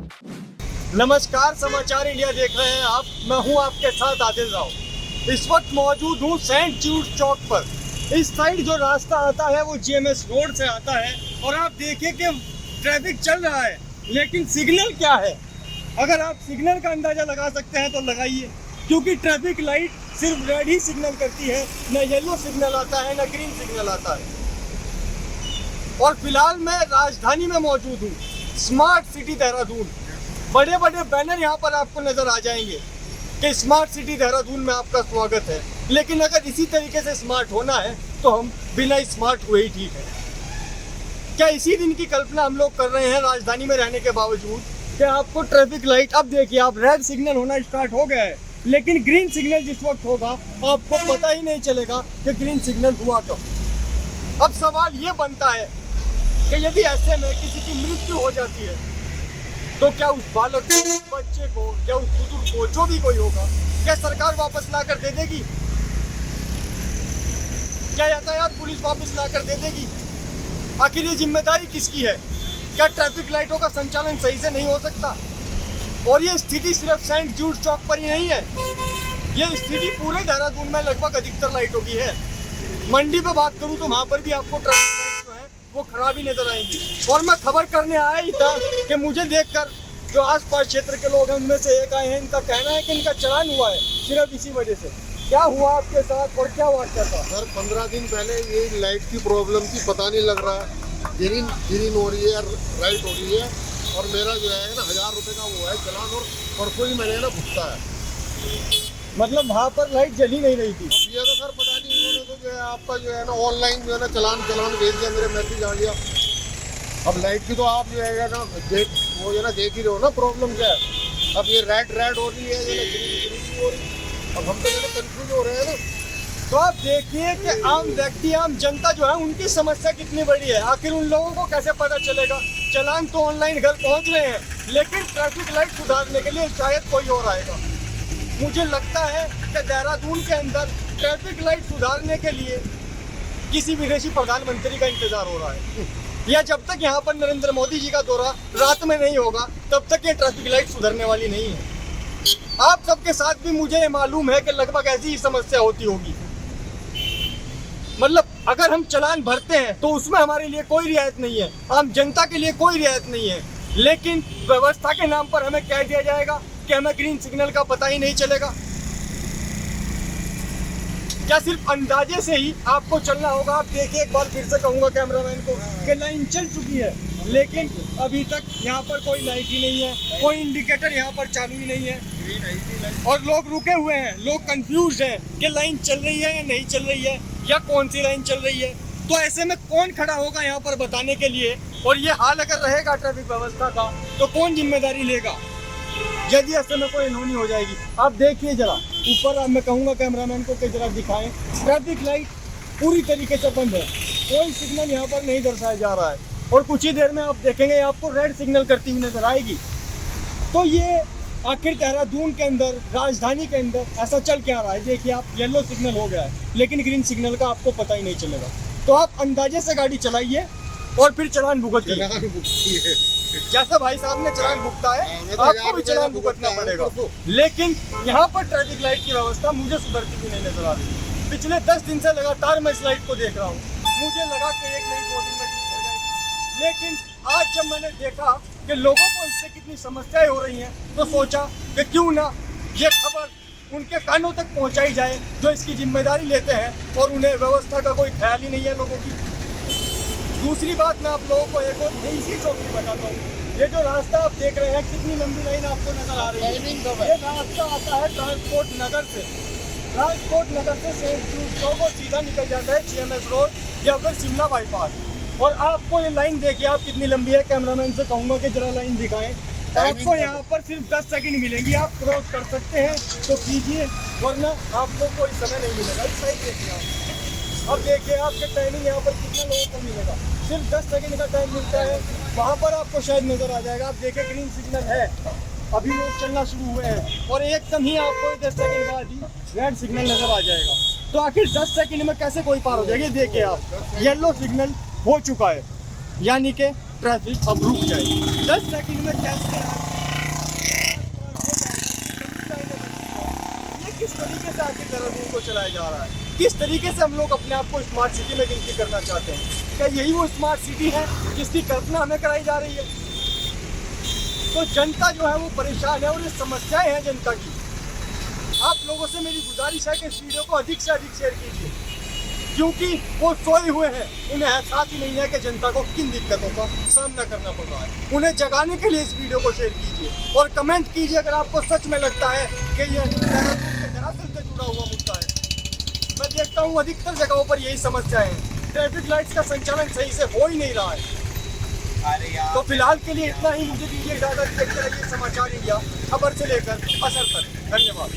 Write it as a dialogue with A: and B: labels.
A: नमस्कार, समाचार इंडिया देख रहे हैं आप। मैं हूं आपके साथ आदिल राव। इस वक्त मौजूद हूं सेंट जूड चौक पर। इस साइड जो रास्ता आता है वो जीएमएस रोड से आता है और आप देखिए कि ट्रैफिक चल रहा है, लेकिन सिग्नल क्या है? अगर आप सिग्नल का अंदाजा लगा सकते हैं तो लगाइए, क्योंकि ट्रैफिक लाइट सिर्फ रेड ही सिग्नल करती है, न येलो सिग्नल आता है न ग्रीन सिग्नल आता है। और फिलहाल मैं राजधानी में मौजूद हूँ, स्मार्ट सिटी देहरादून। बड़े बड़े बैनर यहाँ पर आपको नजर आ जाएंगे कि स्मार्ट सिटी देहरादून में आपका स्वागत है, लेकिन अगर इसी तरीके से स्मार्ट होना है तो हम बिना स्मार्ट हुए ही ठीक है। क्या इसी दिन की कल्पना हम लोग कर रहे हैं राजधानी में रहने के बावजूद कि आपको ट्रैफिक लाइट, अब देखिए आप रेड सिग्नल होना स्टार्ट हो गया है, लेकिन ग्रीन सिग्नल जिस वक्त होगा आपको पता ही नहीं चलेगा कि ग्रीन सिग्नल हुआ कब। अब सवाल ये बनता है कि यदि ऐसे में किसी की मृत्यु हो जाती है तो क्या उस बालक को, बच्चे को या उस बुजुर्ग को, जो भी कोई होगा, क्या सरकार वापस ला कर दे देगी? क्या यातायात पुलिस वापस ला कर दे देगी? आखिर ये जिम्मेदारी किसकी है? क्या ट्रैफिक लाइटों का संचालन सही से नहीं हो सकता? और ये स्थिति सिर्फ सेंट जूड चौक पर ही नहीं है, ये स्थिति पूरे देहरादून में लगभग अधिकतर लाइटों की है। मंडी पे बात करूं तो वहां पर भी आपको ट्रैफिक लाइट जो है वो खराब ही नजर आएंगी। और मैं खबर करने आया ही था कि मुझे देखकर जो आसपास क्षेत्र के लोग हैं उनमें से एक आए हैं, इनका कहना है कि इनका चालान हुआ है सिर्फ इसी वजह से। क्या हुआ आपके साथ और क्या वाक़या था?
B: सर 15 दिन पहले ये लाइट की प्रॉब्लम थी, पता नहीं लग रहा है, ग्रीन हो रही है, राइट हो रही है, और मेरा जो है ना 1000 रुपये का वो है चालान, और परसों ही मैंने ना भुगता है।
A: मतलब वहाँ पर लाइट जल ही नहीं रही थी?
B: ये तो सर पता नहीं, उन्होंने तो जो है आपका जो है ना ऑनलाइन जो है ना चालान भेज दिया, मेरे मैसेज आ गया। अब लाइट की तो आप जो है ना वो जो ना देख ही रहे हो ना प्रॉब्लम क्या है। अब ये रेड हो रही है, ये ग्रीन हो रही है, अब हम तो जो कंफ्यूज हो रहे हैं ना।
A: तो आप देखिए कि आम व्यक्ति, आम जनता जो है उनकी समस्या कितनी बड़ी है। आखिर उन लोगों को कैसे पता चलेगा? चालान तो ऑनलाइन घर पहुंच रहे हैं, लेकिन ट्रैफिक लाइट सुधारने के लिए शायद कोई और आएगा। मुझे लगता है कि देहरादून के अंदर ट्रैफिक लाइट सुधारने के लिए किसी विदेशी प्रधानमंत्री का इंतजार हो रहा है, या जब तक यहाँ पर नरेंद्र मोदी जी का दौरा रात में नहीं होगा तब तक ये ट्रैफिक लाइट सुधरने वाली नहीं है। आप सबके साथ भी मुझे ये मालूम है कि लगभग ऐसी ही समस्या होती होगी। मतलब अगर हम चालान भरते हैं तो उसमें हमारे लिए कोई रियायत नहीं है, आम जनता के लिए कोई रियायत नहीं है, लेकिन व्यवस्था के नाम पर हमें कह दिया जाएगा कि हमें ग्रीन सिग्नल का पता ही नहीं चलेगा। क्या सिर्फ अंदाजे से ही आपको चलना होगा? आप देखिए, एक बार फिर से कहूंगा कैमरामैन को कि लाइन चल चुकी है, लेकिन अभी तक यहाँ पर कोई लाइट ही नहीं है, कोई इंडिकेटर यहाँ पर चालू ही नहीं है, और लोग रुके हुए हैं, लोग कंफ्यूज हैं कि लाइन चल रही है या नहीं चल रही है, या कौन सी लाइन चल रही है। तो ऐसे में कौन खड़ा होगा यहाँ पर बताने के लिए? और ये हाल अगर रहेगा ट्रैफिक व्यवस्था का तो कौन जिम्मेदारी लेगा यदि ऐसे में कोई अनहोनी हो जाएगी? आप देखिए जरा ऊपर, अब मैं कहूँगा कैमरामैन को कि जरा दिखाएं, ट्रैफिक लाइट पूरी तरीके से बंद है, कोई सिग्नल यहाँ पर नहीं दर्शाया जा रहा है, और कुछ ही देर में आप देखेंगे आपको रेड सिग्नल करती हुई नजर आएगी। तो ये आखिर देहरादून के अंदर, राजधानी के अंदर ऐसा चल क्या रहा है? देखिए आप, येलो सिग्नल हो गया है, लेकिन ग्रीन सिग्नल का आपको पता ही नहीं चलेगा। तो आप अंदाजे से गाड़ी चलाइए और फिर चालान भुगतिए। जैसा भाई साहब ने चालान भुगता है आपको भी चालान भुगतना पड़ेगा। लेकिन यहाँ पर ट्रैफिक लाइट की व्यवस्था मुझे सुधरती भी नहीं नजर आ रही। पिछले 10 दिन से लगातार मैं इस लाइट को देख रहा हूँ, मुझे लगा कि एक नहीं 2 दिन में ठीक हो जाएगी, लेकिन आज जब मैंने देखा कि लोगों को इससे कितनी समस्याएं हो रही हैं तो सोचा कि क्यों ना ये खबर उनके कानों तक पहुँचाई जाए जो इसकी जिम्मेदारी लेते हैं, और उन्हें व्यवस्था का कोई ख्याल ही नहीं है लोगों की। दूसरी बात, मैं आप लोगों को एक और इसी चौक की बताता हूँ। ये जो रास्ता आप देख रहे हैं, कितनी लंबी लाइन आपको नजर आ रही है, ये रास्ता आता है ट्रांसपोर्ट नगर से। ट्रांसपोर्ट नगर से सेंट जूड चौक और सीधा निकल जाता है जीएमएस रोड या फिर शिमला बाईपास। और आपको ये लाइन देखिए आप कितनी लंबी है, कैमरामैन से कहूँगा कि जरा लाइन दिखाएं। आपको यहाँ पर सिर्फ 10 सेकंड मिलेंगी, आप क्रॉस कर सकते हैं तो कीजिए, वरना आपको कोई समय नहीं मिलेगा। इस साइड देखिए आप, अब देखिए आपके टाइमिंग यहाँ पर कितना लोगों को मिलेगा, सिर्फ 10 सेकंड का टाइम मिलता है। वहाँ पर आपको शायद नजर आ जाएगा, आप देखिए ग्रीन सिग्नल है, अभी लोग चलना शुरू हुए हैं, और एकदम ही आपको 10 सेकंड बाद ही रेड सिग्नल नजर आ जाएगा। तो आखिर 10 सेकंड में कैसे कोई पार हो जाएगा? देखिए आप, येलो सिग्नल हो चुका है, यानी कि ट्रैफिक अब रुक जाएगी। 10 सेकंड में कैसे किस तरीके से आखिर देहरादून को चलाया जा रहा है, किस तरीके से हम लोग अपने आप को स्मार्ट सिटी में गिनती करना चाहते हैं। क्या यही वो स्मार्ट सिटी है जिसकी कल्पना हमें कराई जा रही है? तो जनता जो है वो परेशान है और ये समस्याएं हैं जनता की। आप लोगों से मेरी गुजारिश है कि इस वीडियो को अधिक से अधिक शेयर कीजिए, क्योंकि वो सोए हुए हैं, उन्हें एहसास ही नहीं है कि जनता को किन दिक्कतों का सामना करना पड़ रहा है। उन्हें जगाने के लिए इस वीडियो को शेयर कीजिए और कमेंट कीजिए अगर आपको सच में लगता है कि ये दरअसल से जुड़ा हुआ मुद्दा है। मैं देखता हूँ अधिकतर जगहों पर यही समस्या है, ट्रैफिक लाइट्स का संचालन सही से हो ही नहीं रहा है। तो फिलहाल के लिए इतना ही, मुझे दीजिए इजाजत। देखते रहिए समाचार इंडिया, खबर से लेकर असर तक। धन्यवाद।